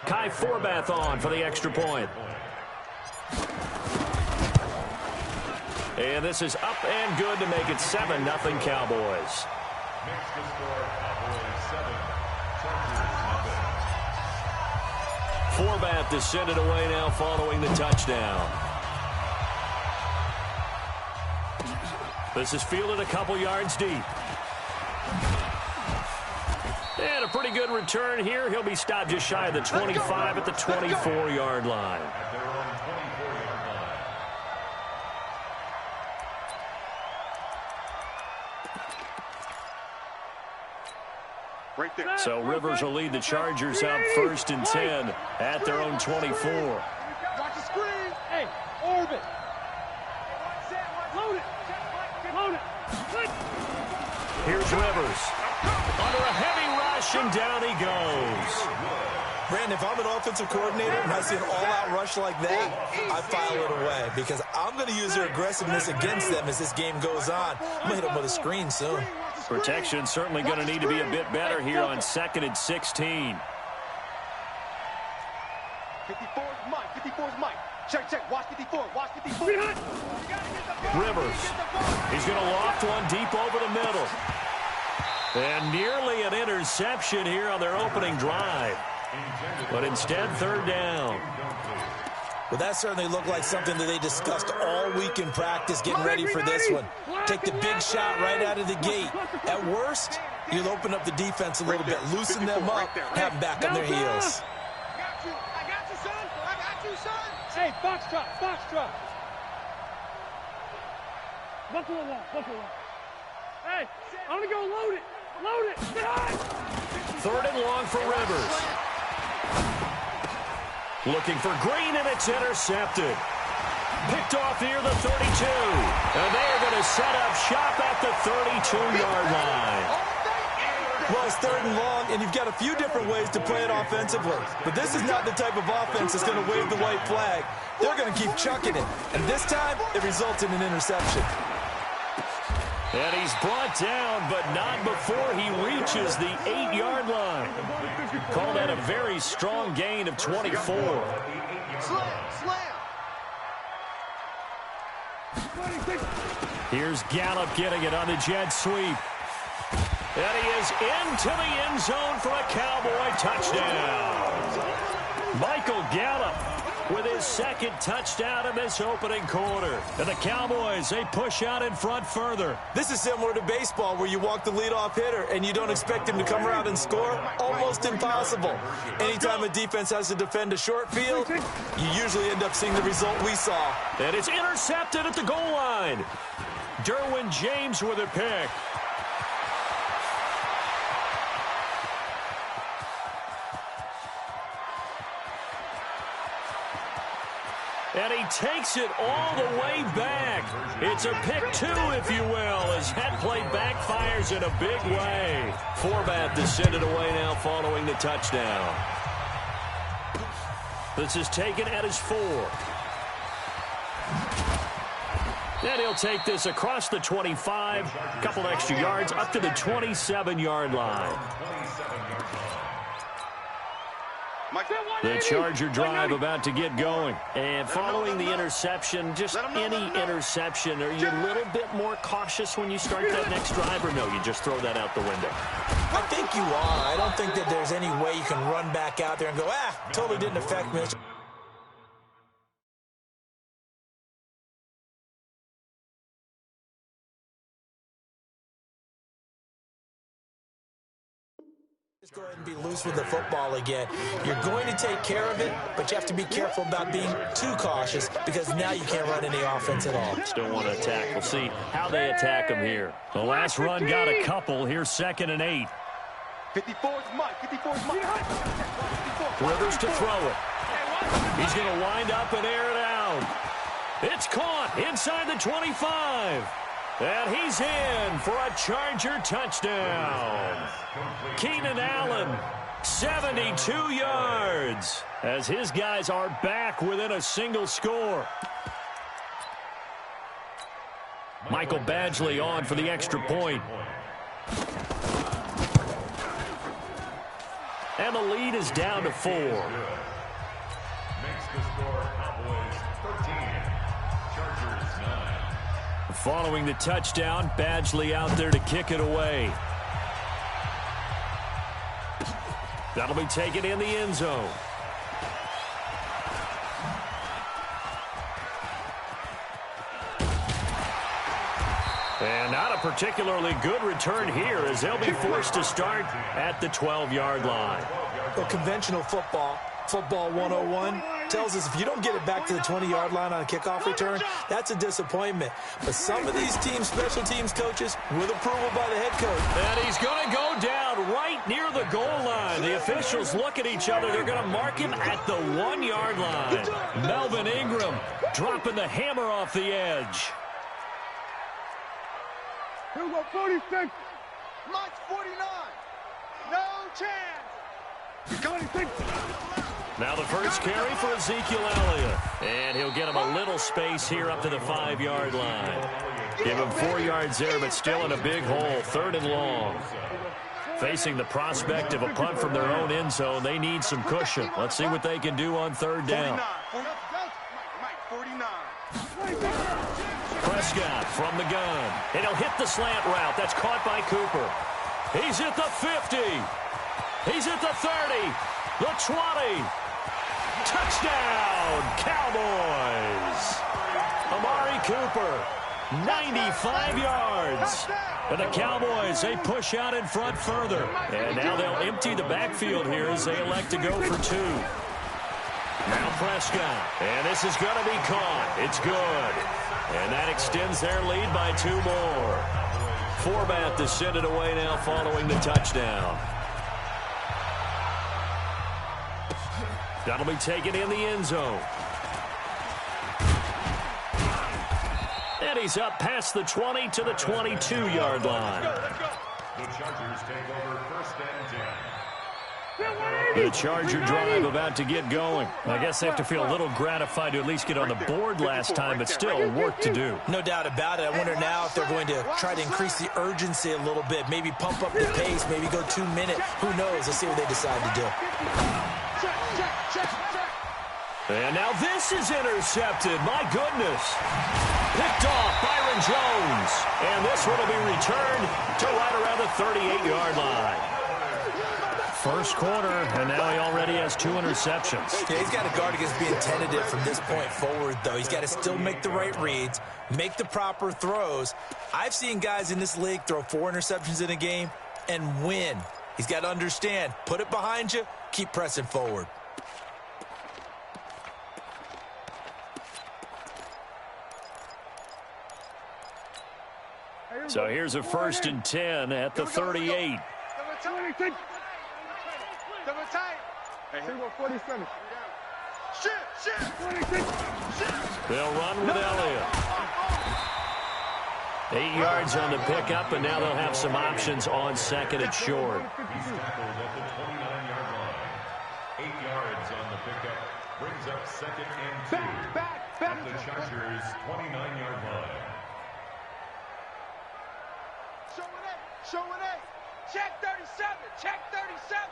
Forbath on for the extra point. And this is up and good to make it 7-0 Cowboys. Forbath to send it away now following the touchdown. This is fielded a couple yards deep. And a pretty good return here. He'll be stopped just shy of the 25 at the 24-yard line. Right there. So Rivers will lead the Chargers out 1st and 10 at their own 24. Watch the screen. Hey, orbit. Load it. Load it. Here's Rivers. Under a heavy rush, and down he goes. Brandon, if I'm an offensive coordinator and I see an all-out rush like that, I file it away because I'm going to use their aggressiveness against them as this game goes on. I'm going to hit them with a screen soon. Protection certainly going to need to be a bit better here on 2nd and 16. 54 is Mike. 54 is Mike. Check. Watch 54. Watch 54. Rivers. He's going to loft one deep over the middle. And nearly an interception here on their opening drive. But instead, 3rd down. Well, that certainly looked like something that they discussed all week in practice getting ready for this one. Take the big shot right out of the gate. At worst, you'll open up the defense a little bit, loosen them up, have them back on their heels. I got you, son. I got you, son. Hey, box truck. Buckle it up. Hey, I'm going to go load it. Load it. 3rd and long for Rivers. Looking for Green, and it's intercepted. Picked off near the 32. And they are going to set up shop at the 32-yard line. Well, it's 3rd and long, and you've got a few different ways to play it offensively. But this is not the type of offense that's going to wave the white flag. They're going to keep chucking it. And this time, it results in an interception. And he's brought down, but not before he reaches the 8-yard line. Call that a very strong gain of 24. Slam. Here's Gallup getting it on the jet sweep. And he is into the end zone for a Cowboy touchdown. Michael Gallup with his 2nd touchdown in this opening quarter. And the Cowboys, they push out in front further. This is similar to baseball where you walk the leadoff hitter and you don't expect him to come around and score. Almost impossible. Anytime a defense has to defend a short field, you usually end up seeing the result we saw. And it's intercepted at the goal line. Derwin James with a pick. And he takes it all the way back. It's a pick 2, if you will, as that play backfires in a big way. Forbath to send it away now following the touchdown. This is taken at his 4. And he'll take this across the 25, a couple extra yards, up to the 27-yard line. The Charger drive about to get going. And following the interception, just any interception, are you a little bit more cautious when you start that next drive, or no, you just throw that out the window? I think you are. I don't think that there's any way you can run back out there and go, totally didn't affect me. Just go ahead and be loose with the football again. You're going to take care of it, but you have to be careful about being too cautious because now you can't run any offense at all. Still want to attack. We'll see how they attack him here. The last run got a couple. Here's 2nd and 8. 54 is Mike. 54 is Mike. Rivers to throw it. He's going to wind up and air it out. It's caught inside the 25. And he's in for a Charger touchdown. Keenan Allen, 72 yards, as his guys are back within a single score. Michael Badgley on for the extra point. And the lead is down to 4. Makes the score Cowboys 13, Chargers 9. Following the touchdown, Badgley out there to kick it away. That'll be taken in the end zone. And not a particularly good return here as they'll be forced to start at the 12-yard line. Well, conventional football 101, tells us if you don't get it back to the 20-yard line on a kickoff return, that's a disappointment. But some of these teams, special teams coaches, with approval by the head coach. And he's going to go down right near the goal line. The officials look at each other. They're going to mark him at the 1-yard line. Melvin Ingram dropping the hammer off the edge. Here we go, 46. Mike's 49. No chance. 26. Now the first carry for Ezekiel Elliott. And he'll get him a little space here up to the 5-yard line. Give him 4 yards there, but still in a big hole, 3rd and long. Facing the prospect of a punt from their own end zone, they need some cushion. Let's see what they can do on 3rd down. Mike, 49. Prescott from the gun. And he'll hit the slant route. That's caught by Cooper. He's at the 50. He's at the 30. The 20. Touchdown, Cowboys. Amari Cooper, 95 yards. And the Cowboys, they push out in front further. And now they'll empty the backfield here as they elect to go for 2. Now Prescott. And this is going to be caught. It's good. And that extends their lead by 2 more. Forbath to send it away now following the touchdown. That'll be taken in the end zone. And he's up past the 20 to the 22-yard line. The Chargers take over 1st and 10. The Charger drive about to get going. I guess they have to feel a little gratified to at least get on the board last time, but still work to do. No doubt about it. I wonder now if they're going to try to increase the urgency a little bit, maybe pump up the pace, maybe go 2 minutes. Who knows? Let's see what they decide to do. And now this is intercepted. My goodness. Picked off Byron Jones. And this one will be returned to right around the 38-yard line. First quarter, and now he already has 2 interceptions. Yeah, he's got to guard against being tentative from this point forward, though. He's got to still make the right reads, make the proper throws. I've seen guys in this league throw 4 interceptions in a game and win. He's got to understand, put it behind you, keep pressing forward. So here's a 1st and 10 at the 38. Double tight. Here we go, 47. Shit. 26. They'll run with Elliott. 8 yards on the pickup, and now they'll have some options on 2nd and short. He's tackled at the 29-yard line. 8 yards on the pickup. Brings up 2nd and 2. Back. At the Chargers' 29-yard line. Showing 8. Check 37. Check 37.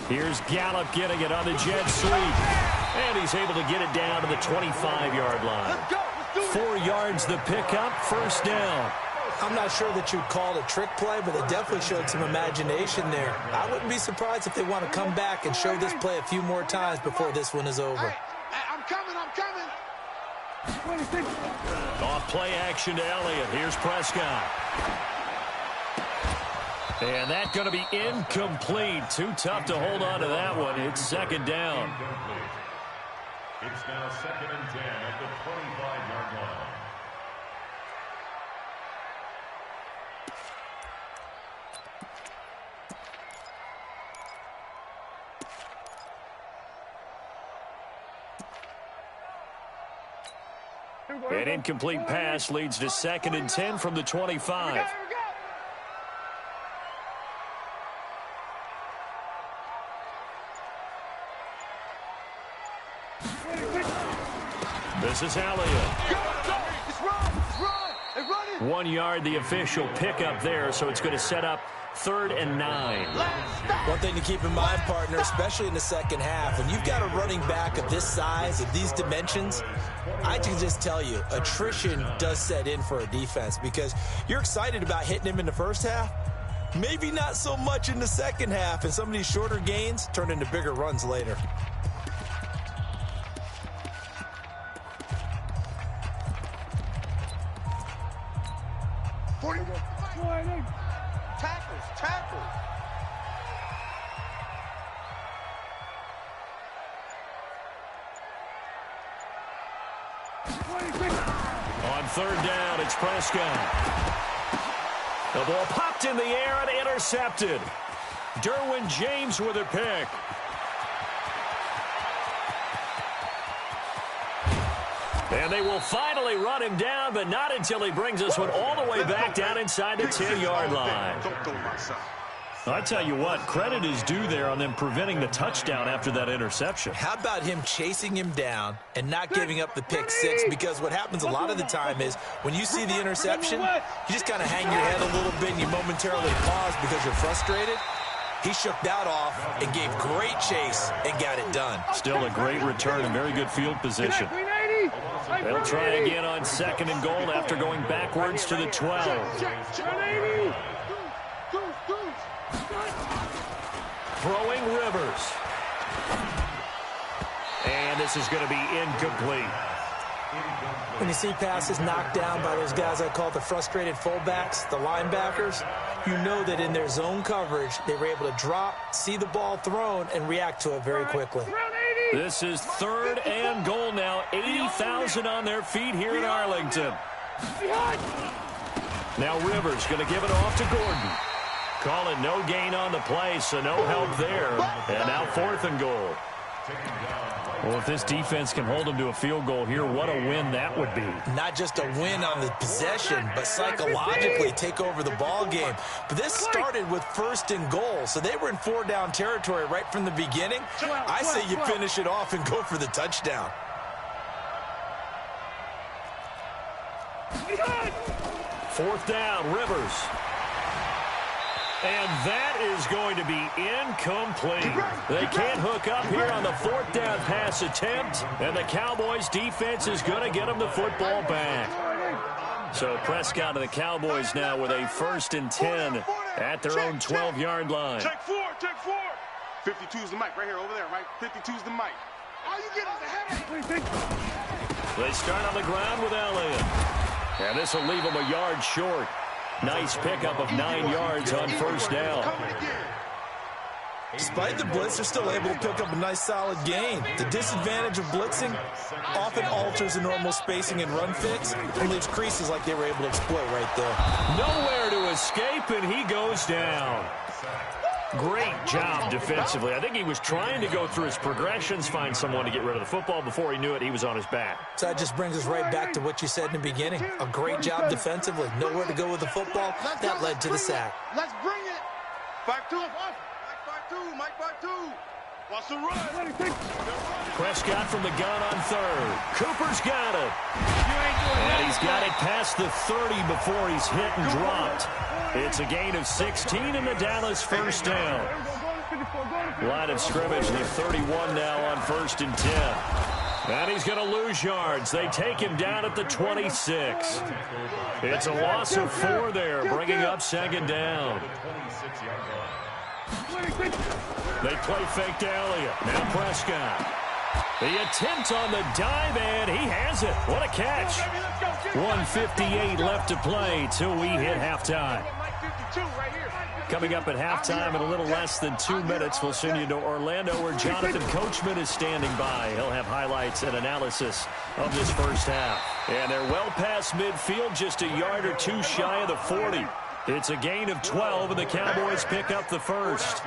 Here's Gallup getting it on the jet sweep. And he's able to get it down to the 25-yard line. 4 yards the pickup, 1st down. I'm not sure that you'd call it a trick play, but they definitely showed some imagination there. I wouldn't be surprised if they want to come back and show this play a few more times before this one is over. I'm coming. 26. Off play action to Elliott. Here's Prescott. And that's going to be incomplete. Too tough to hold on to that one. It's 2nd down. Incomplete. It's now 2nd and 10 at the 25-yard line. An incomplete pass leads to 2nd and 10 from the 25. This is Elliott. It's run. They're running. 1 yard, the official pickup there, so it's going to set up 3rd and 9. One thing to keep in mind, partner, especially in the second half, when you've got a running back of this size, of these dimensions, I can just tell you, attrition does set in for a defense because you're excited about hitting him in the first half. Maybe not so much in the second half, and some of these shorter gains turn into bigger runs later. Tackles. On 3rd down, it's Prescott. The ball popped in the air and intercepted. Derwin James with a pick. And they will finally run him down, but not until he brings us one all the way back down inside the 10-yard line. I tell you what, credit is due there on them preventing the touchdown after that interception. How about him chasing him down and not giving up the pick six? Because what happens a lot of the time is when you see the interception, you just kind of hang your head a little bit and you momentarily pause because you're frustrated. He shook that off and gave great chase and got it done. Still a great return and very good field position. They'll try again on 2nd and goal after going backwards to the 12. Throwing Rivers. And this is going to be incomplete. When you see passes knocked down by those guys I call the frustrated fullbacks, the linebackers, you know that in their zone coverage, they were able to drop, see the ball thrown, and react to it very quickly. This is 3rd and goal now. 80,000 on their feet here in Arlington. Now Rivers going to give it off to Gordon. Call it no gain on the play, so no help there. And now 4th and goal. Well, if this defense can hold them to a field goal here, what a win that would be. Not just a win on the possession, but psychologically take over the ball game. But this started with 1st and goal, so they were in 4-down territory right from the beginning. I say you finish it off and go for the touchdown. Fourth down, Rivers. And that is going to be incomplete. They can't hook up here on the 4th down pass attempt, and the Cowboys defense is going to get them the football back. So Prescott and the Cowboys now with a 1st and 10 at their own 12-yard line. Check 4. 52's the mic right here, over there, right? 52's the mic. All you get is a headache. They start on the ground with Elliott. And this will leave them a yard short. Nice pickup of 9 yards on 1st down. Despite the blitz, they're still able to pick up a nice solid gain. The disadvantage of blitzing often alters the normal spacing and run fix and leaves creases like they were able to exploit right there. Nowhere to escape, and he goes down. Great job defensively. I think he was trying to go through his progressions, find someone to get rid of the football. Before he knew it, he was on his back. So that just brings us right back to what you said in the beginning. A great job defensively. Nowhere to go with the football. That led to the sack. Let's bring it. 5-2. Mike 5-2. Wants to run. Prescott from the gun on 3rd. Cooper's got it. And he's got it past the 30 before he's hit and dropped. It's a gain of 16 in the Dallas 1st down. Line of scrimmage, the 31 now on 1st and 10. And he's going to lose yards. They take him down at the 26. It's a loss of 4 there, bringing up 2nd down. They play fake to Elliott. Now Prescott. The attempt on the dive, and he has it. What a catch. 1:58 left to play till we hit halftime. Coming up at halftime in a little less than 2 minutes, we'll send you to Orlando where Jonathan Coachman is standing by. He'll have highlights and analysis of this first half. And they're well past midfield, just a yard or 2 shy of the 40. It's a gain of 12, and the Cowboys pick up the first.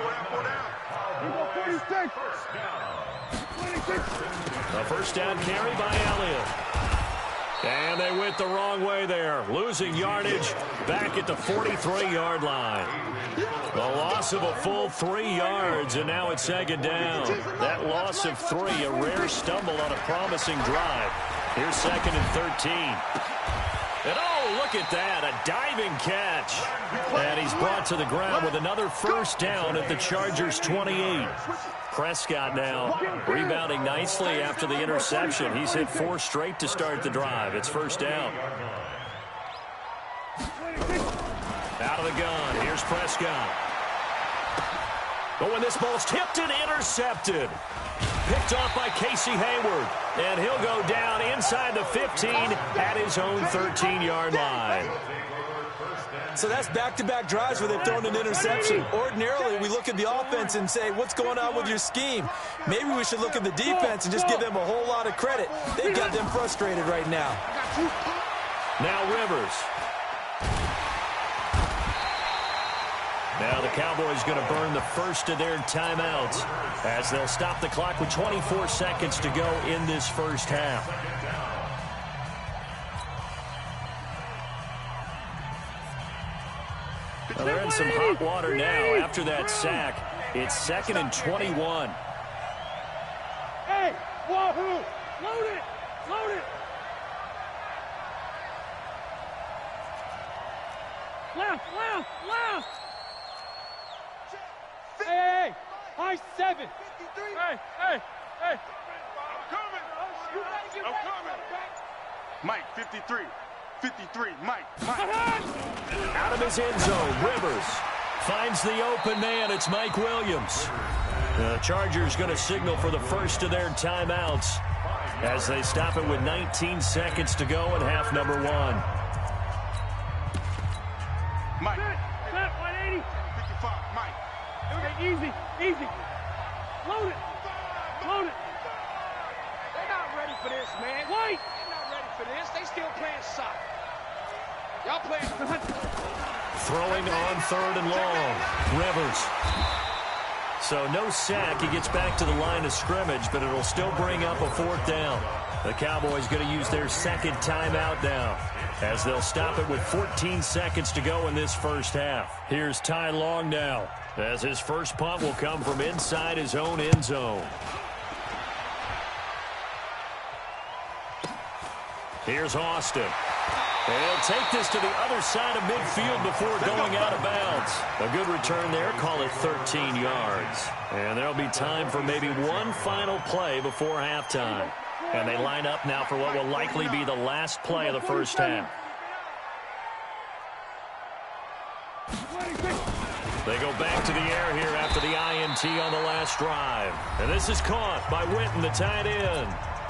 A 1st down carry by Elliott. And they went the wrong way there, losing yardage back at the 43-yard line. The loss of a full 3 yards, and now it's 2nd down. That loss of 3, a rare stumble on a promising drive. Here's 2nd and 13. And oh, look at that, a diving catch. And he's brought to the ground with another first down at the Chargers' 28. Prescott now rebounding nicely after the interception. He's hit 4 straight to start the drive. It's first down. Out of the gun, here's Prescott. But when this ball's tipped and intercepted. Picked off by Casey Hayward. And he'll go down inside the 15 at his own 13-yard line. So that's back-to-back drives where they've thrown an interception. Ordinarily, we look at the offense and say, what's going on with your scheme? Maybe we should look at the defense and just give them a whole lot of credit. They've got them frustrated right now. Now Rivers. Now the Cowboys going to burn the first of their timeouts as they'll stop the clock with 24 seconds to go in this first half. Well, they're in some hot water now after that sack. It's 2nd and 21. Hey, wahoo! Load it! Load it! Left, left, left! Hey, high 7. Hey, hey, hey. I'm coming. Mike, 53. 53, Mike. Out of his end zone, Rivers finds the open man. It's Mike Williams. The Chargers going to signal for the first of their timeouts as they stop it with 19 seconds to go in half number 1. Mike. Set, 180. 55, Mike. Okay, easy, easy. Load it. Load it. They're not ready for this, man. Wait. They're not ready for this. They still playing soccer. Y'all playing. Throwing on 3rd and long. Rivers. So no sack. He gets back to the line of scrimmage, but it'll still bring up a 4th down. The Cowboys going to use their second timeout now as they'll stop it with 14 seconds to go in this first half. Here's Ty Long now as his first punt will come from inside his own end zone. Here's Austin. And he'll take this to the other side of midfield before going out of bounds. A good return there. Call it 13 yards. And there'll be time for maybe one final play before halftime. And they line up now for what will likely be the last play of the first half. They go back to the air here after the INT on the last drive. And this is caught by Witten, the tight end.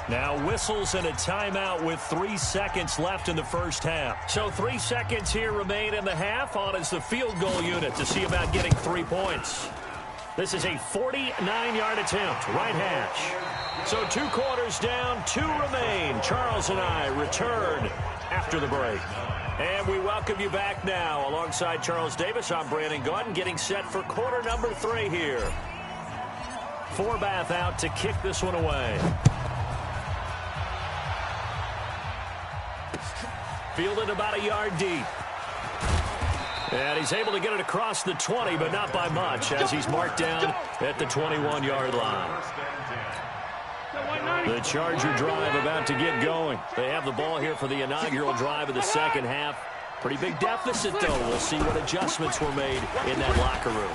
Now whistles and a timeout with 3 seconds left in the first half. So 3 seconds here remain in the half. On is the field goal unit to see about getting 3 points. This is a 49-yard attempt, right hash. So 2 quarters down, 2 remain. Charles and I return after the break. And we welcome you back now. Alongside Charles Davis, I'm Brandon Gaudin, getting set for quarter number 3 here. Forbath out to kick this one away. Fielded about a yard deep. And he's able to get it across the 20, but not by much, as he's marked down at the 21-yard line. The Charger drive about to get going. They have the ball here for the inaugural drive of the second half. Pretty big deficit, though. We'll see what adjustments were made in that locker room.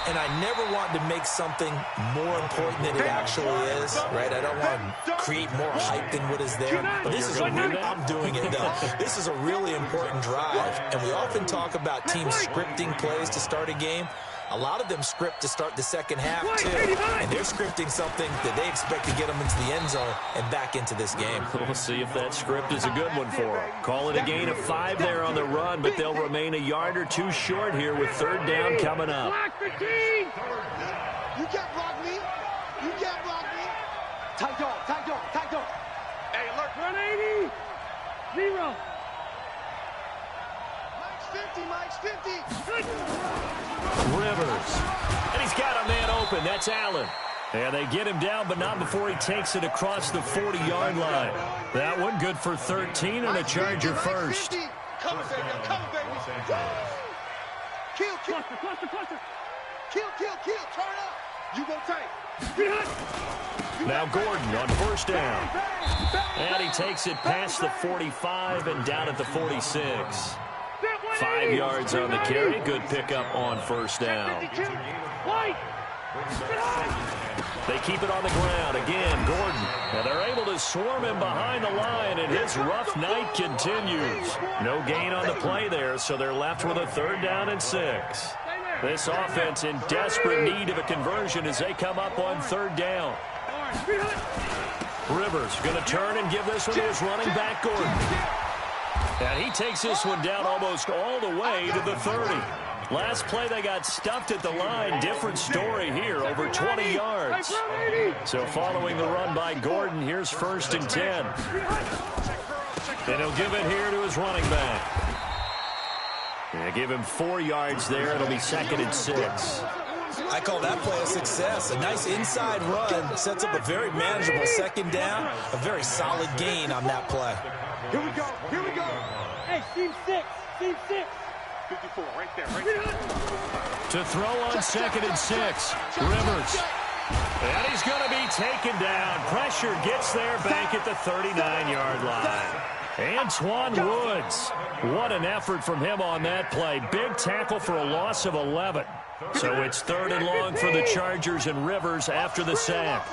And I never want to make something more important than it actually is, right? I don't want to create more hype than what is there. But this is I'm doing it, though. This is a really important drive. And we often talk about teams scripting plays to start a game. A lot of them script to start the second half, too. And they're scripting something that they expect to get them into the end zone and back into this game. We'll see if that script is a good one for them. Call it a gain of 5 there on the run, but they'll remain a yard or 2 short here with 3rd down coming up. Block 15! You can't block me. You can't block me. Tight dog, tight dog, tight dog. Hey, alert. 180! 0. Mike's 50, Mike's 50. Rivers. And he's got a man open. That's Allen. And they get him down, but not before he takes it across the 40-yard line. That one good for 13 and a Charger first. Come on, baby. Come on, baby. Kill, kill. Cluster. Kill. Turn up. You go tight. Get hot. Now Gordon on first down. And he takes it past the 45 and down at the 46. 5 yards on the carry. Good pickup on first down. They keep it on the ground. Again, Gordon. And they're able to swarm him behind the line, and his rough night continues. No gain on the play there, so they're left with a 3rd down and 6. This offense in desperate need of a conversion as they come up on 3rd down. Rivers going to turn and give this one to his running back, Gordon. And he takes this one down almost all the way to the 30. Last play, they got stuffed at the line. Different story here, over 20 yards. So following the run by Gordon, here's 1st and 10. And he'll give it here to his running back. Yeah, give him 4 yards there. It'll be 2nd and 6. I call that play a success. A nice inside run sets up a very manageable 2nd down. A very solid gain on that play. Here we go. Here we go. Hey, team 6. Team 6. 54, right there, right there. To throw on 2nd and 6. Rivers. And he's going to be taken down. Pressure gets there back at the 39-yard line. Antoine Woods. What an effort from him on that play. Big tackle for a loss of 11. So it's 3rd and long for the Chargers and Rivers after the sack.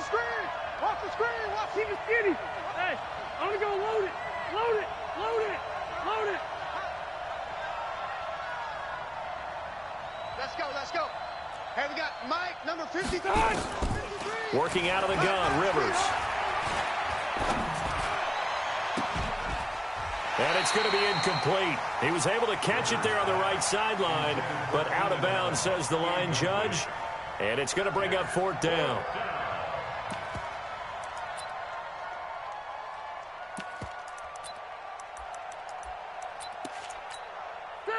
Watch the screen. Watch the skinny. Hey, I'm going to go load it. Load it. Load it. Load it. Let's go. Let's go. Hey, we got Mike, number 53. Working out of the gun, Rivers. And it's going to be incomplete. He was able to catch it there on the right sideline, but out of bounds, says the line judge. And it's going to bring up 4th down.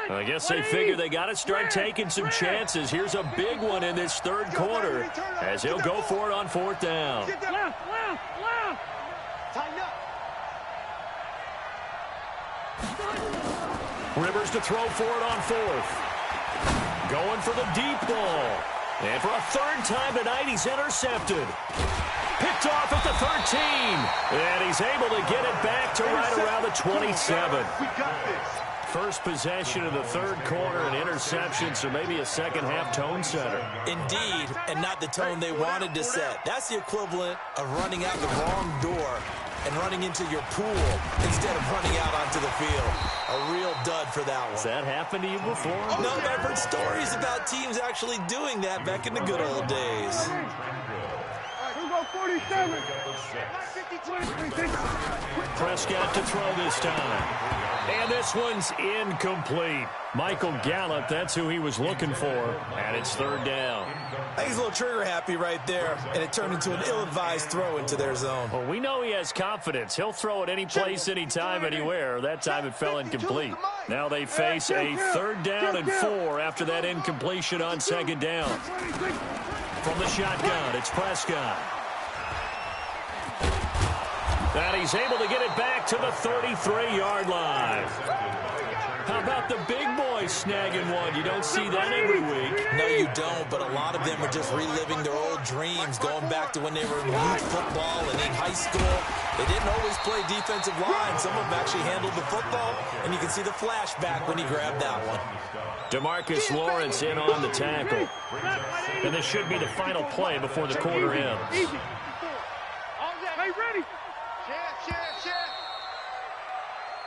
I guess they figure they got to start taking some chances. Here's a big one in this 3rd quarter as he'll go for it on 4th down. Left. Tighten up. Rivers to throw for it on 4th. Going for the deep ball. And for a 3rd time tonight, he's intercepted. Picked off at the 13. And he's able to get it back to right around the 27. We got this. First possession of the 3rd quarter, an interception, so maybe a 2nd half tone setter. Indeed, and not the tone they wanted to set. That's the equivalent of running out the wrong door and running into your pool instead of running out onto the field. A real dud for that one. Has that happened to you before? No, I've heard stories about teams actually doing that back in the good old days. Who go 47? Prescott to throw this time. And this one's incomplete. Michael Gallup, that's who he was looking for. And it's 3rd down. I think he's a little trigger happy right there, and it turned into an ill-advised throw into their zone. Well, we know he has confidence. He'll throw it any place, anytime, anywhere. That time it fell incomplete. Now they face a 3rd down and 4 after that incompletion on 2nd down. From the shotgun, it's Prescott. And he's able to get it back to the 33-yard line. How about the big boys snagging one? You don't see that every week. No, you don't, but a lot of them are just reliving their old dreams, going back to when they were in youth football and in high school. They didn't always play defensive line. Some of them actually handled the football, and you can see the flashback when he grabbed that one. DeMarcus Lawrence in on the tackle. And this should be the final play before the quarter ends. Hey, ready?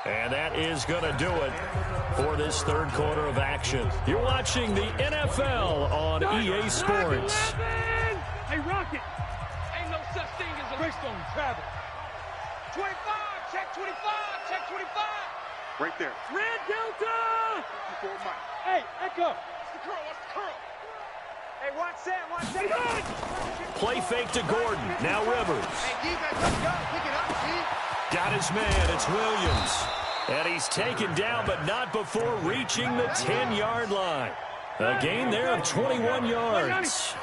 And that is going to do it for this 3rd quarter of action. You're watching the NFL on EA Sports. Hey, Rocket. Ain't no such thing as a Greystone travel. 25, check 25, check 25. Right there. Red Delta. 54, Mike. Hey, Echo. What's the curl? What's the curl? Hey, watch that. Watch that. Play fake to Gordon. Now Rivers. Hey, defense, let's go. Pick it up, G. Got his man. It's Williams. And he's taken down, but not before reaching the 10-yard line. A gain there of 21 yards.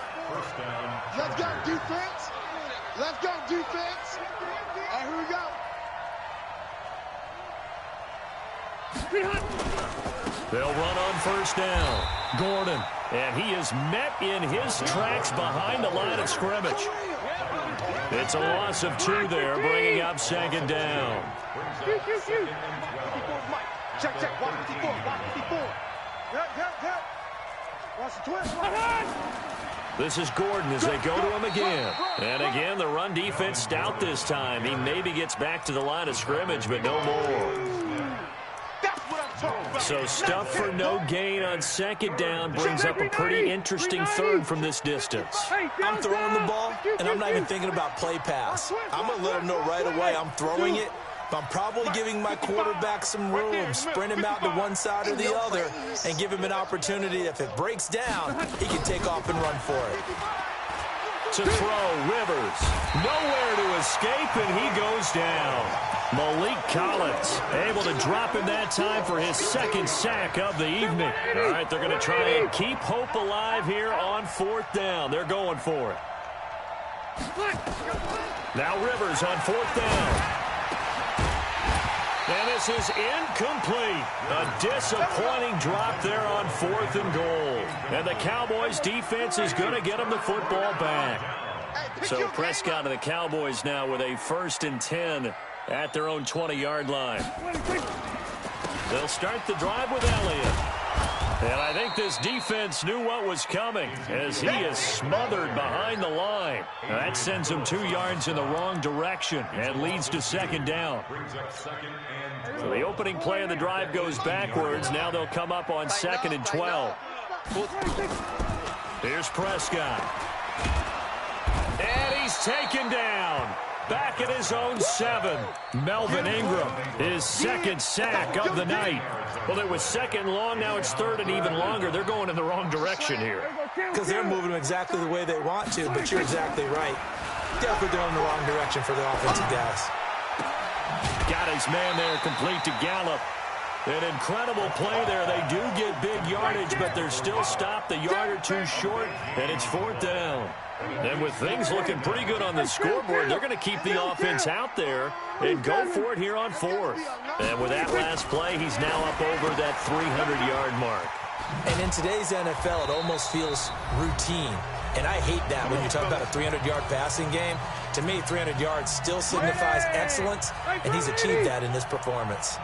Let's go, defense. Let's go, defense. Hey, here we go. They'll run on 1st down. Gordon. And he is met in his tracks behind the line of scrimmage. It's a loss of 2 there, bringing up second down. Check, check. Watch 54. Watch 54. Watch the twist. This is Gordon as they go to him again. And again, the run defense stout this time. He maybe gets back to the line of scrimmage, but no more. So stuff for no gain on second down brings up a pretty interesting third from this distance. I'm throwing the ball, and I'm not even thinking about play pass. I'm going to let him know right away I'm throwing it, but I'm probably giving my quarterback some room, sprint him out to one side or the other, and give him an opportunity. If it breaks down, he can take off and run for it. To throw, Rivers. Nowhere to escape, and he goes down. Malik Collins able to drop him that time for his second sack of the evening. All right, they're going to try and keep hope alive here on 4th down. They're going for it. Now Rivers on 4th down. And this is incomplete. A disappointing drop there on 4th and goal. And the Cowboys defense is going to get them the football back. So Prescott and the Cowboys now with a 1st and 10 at their own 20-yard line. They'll start the drive with Elliott. And I think this defense knew what was coming as he is smothered behind the line. Now that sends him 2 yards in the wrong direction and leads to second down. So the opening play of the drive goes backwards. Now they'll come up on 2nd and 12. Here's Prescott. And he's taken down. Back at his own 7. Melvin Ingram, his second sack of the night. Well, it was 2nd long. Now it's 3rd and even longer. They're going in the wrong direction here. Because they're moving exactly the way they want to, but you're exactly right. Definitely going in the wrong direction for the offensive guys. Got his man there complete to Gallup. An incredible play there. They do get big yardage, but they're still stopped a yard or 2 short, and it's 4th down. And with things looking pretty good on the scoreboard, they're going to keep the offense out there and go for it here on 4th. And with that last play, he's now up over that 300-yard mark. And in today's NFL, it almost feels routine. And I hate that when you talk about a 300-yard passing game. To me, 300 yards still signifies excellence, and he's achieved that in this performance.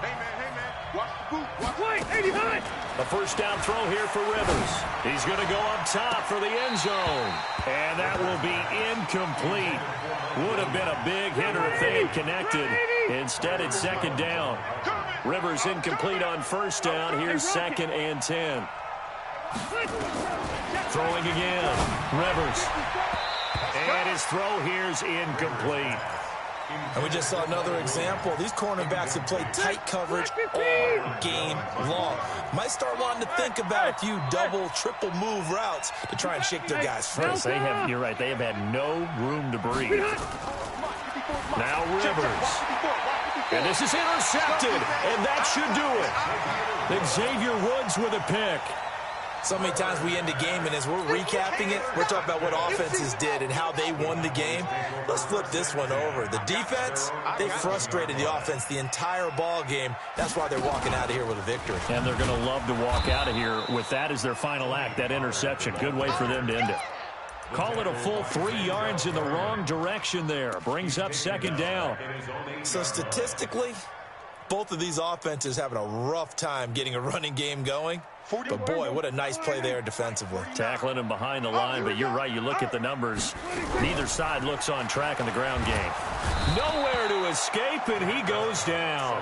A 1st down throw here for Rivers. He's going to go up top for the end zone. And that will be incomplete. Would have been a big hitter if they had connected. Instead, it's 2nd down. Rivers incomplete on 1st down. Here's 2nd and 10. Throwing again. Rivers. And his throw here's incomplete. And we just saw another example. These cornerbacks have played tight coverage all game long. Might start wanting to think about a few double, triple move routes to try and shake their guys free. Yes, you're right, they have had no room to breathe. Now Rivers. And this is intercepted, and that should do it. Xavier Woods with a pick. So many times we end a game, and as we're recapping it, we're talking about what offenses did and how they won the game. Let's flip this one over. The defense, they frustrated the offense the entire ball game. That's why they're walking out of here with a victory. And they're going to love to walk out of here with that as their final act, that interception. Good way for them to end it. Call it a full 3 yards in the wrong direction there. Brings up 2nd down. So statistically, both of these offenses having a rough time getting a running game going. But, boy, what a nice play there defensively. Tackling him behind the line, but you're right. You look at the numbers. Neither side looks on track in the ground game. Nowhere to escape, and he goes down.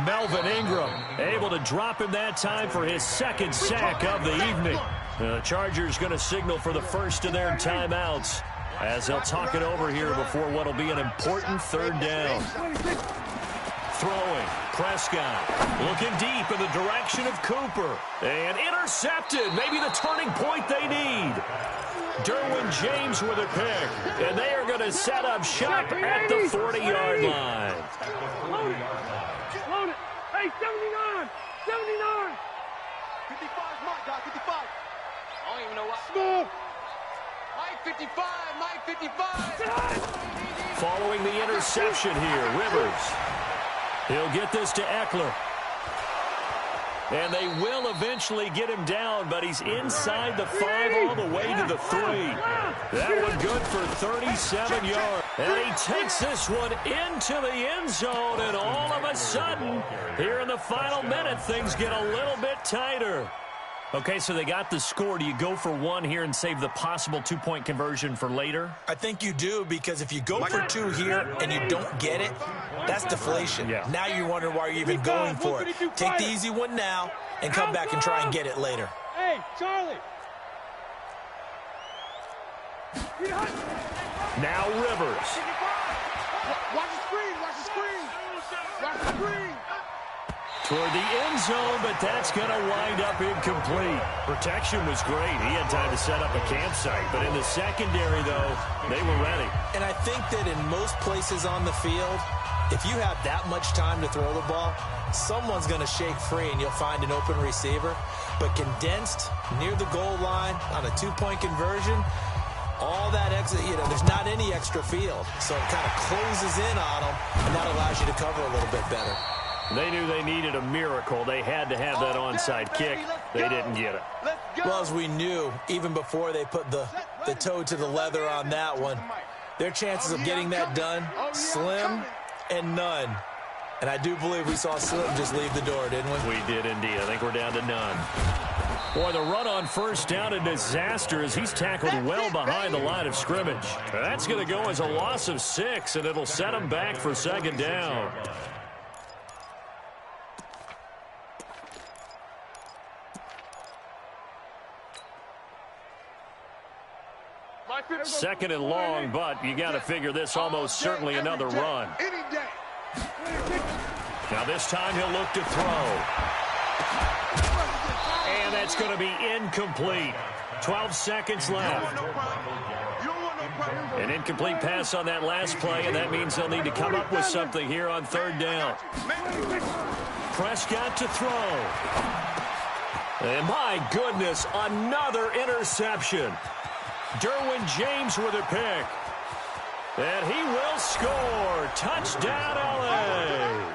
Melvin Ingram able to drop him that time for his 2nd sack of the evening. The Chargers going to signal for the first of their timeouts as they'll talk it over here before what will be an important 3rd down. Throwing, Prescott looking deep in the direction of Cooper. And intercepted, maybe the turning point they need. Derwin James with a pick. And they are going to set up shop at the 40-yard line. Load it. Hey, 79. 79. 55, Mike, guy, 55. I don't even know why. Small. Mike 55. Mike 55. Following the interception here, Rivers. He'll get this to Eckler. And they will eventually get him down, but he's inside the 5 all the way to the 3. That one good for 37 yards. And he takes this one into the end zone, and all of a sudden, here in the final minute, things get a little bit tighter. Okay, so they got the score. Do you go for 1 here and save the possible 2-point conversion for later? I think you do, because if you go for 2 here and you don't get it, that's deflation. Yeah. Now you're wondering why you're even going for it. Take the easy one now and come back and try and get it later. Hey, Charlie. Now Rivers. Watch the screen, watch the screen. Watch the screen. Toward the end zone, but that's going to wind up incomplete. Protection was great. He had time to set up a campsite. But in the secondary, though, they were ready. And I think that in most places on the field, if you have that much time to throw the ball, someone's going to shake free and you'll find an open receiver. But condensed near the goal line on a 2-point conversion, all that exit, there's not any extra field. So it kind of closes in on them, and that allows you to cover a little bit better. They knew they needed a miracle. They had to have that onside kick. They didn't get it. Well, as we knew, even before they put the toe to the leather on that one, their chances of getting that done, slim and none. And I do believe we saw Slim just leave the door, didn't we? We did indeed. I think we're down to none. Boy, the run on first down, a disaster as he's tackled well behind the line of scrimmage. That's going to go as a loss of 6, and it'll set him back for second down. Second and long, but you got to figure this almost certainly another run. Now this time he'll look to throw. And that's going to be incomplete. 12 seconds left. An incomplete pass on that last play, and that means they'll need to come up with something here on third down. Prescott to throw. And my goodness, another interception. Derwin James with a pick. And he will score. Touchdown, LA.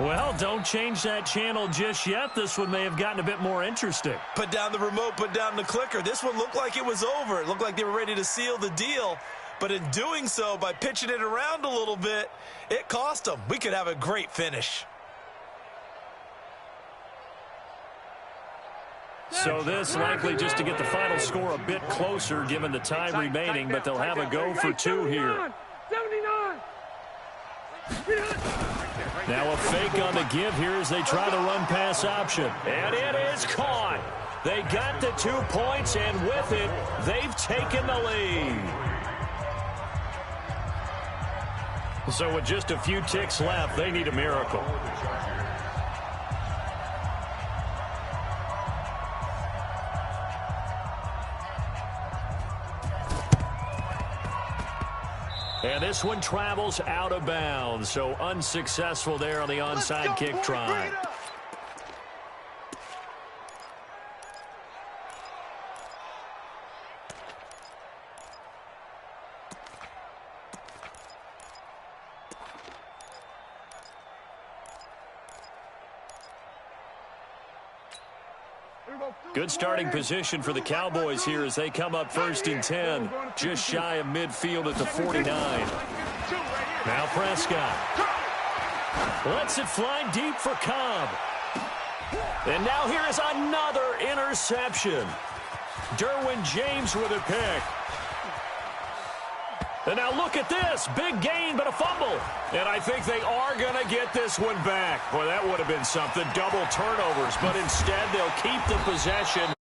Well, don't change that channel just yet. This one may have gotten a bit more interesting. Put down the remote, put down the clicker. This one looked like it was over. It looked like they were ready to seal the deal. But in doing so, by pitching it around a little bit, it cost them. We could have a great finish. So this likely just to get the final score a bit closer given the time remaining, but they'll have a go for 2 here. 79. Now a fake on the give here as they try the run-pass option. And it is caught. They got the 2 points, and with it, they've taken the lead. So with just a few ticks left, they need a miracle. And this one travels out of bounds, so unsuccessful there on the onside kick try. Good starting position for the Cowboys here as they come up 1st and 10, just shy of midfield at the 49. Now Prescott lets it fly deep for Cobb. And now here is another interception. Derwin James with a pick. And now look at this. Big gain, but a fumble. And I think they are going to get this one back. Boy, that would have been something. Double turnovers, but instead they'll keep the possession.